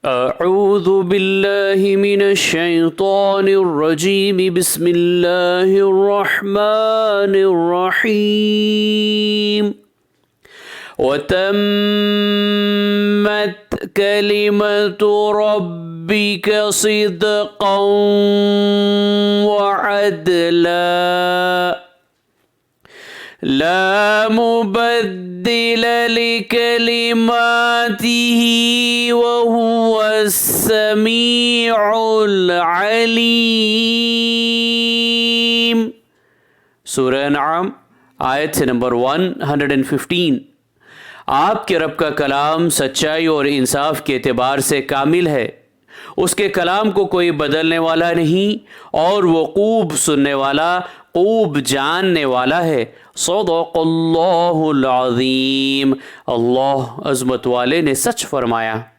अऊज़ु बिल्लाहि मिनश शैतानिर रजीम बिस्मिल्लाहिर रहमानिर रहीम वतम्मत कलिमतु रब्बिका सिदक़न वअदला ला मुबद्दिल लिकलिमातिही वहुवस समीउल अलीम। सूरह अनआम आयत से नंबर 115। आपके रब का कलाम सच्चाई और इंसाफ के एतबार से कामिल है, उसके कलाम को कोई बदलने वाला नहीं और वो खूब सुनने वाला, खूब जानने वाला है। सदक़ल्लाहुल अज़ीम। अल्लाह अज़मत वाले ने सच फरमाया।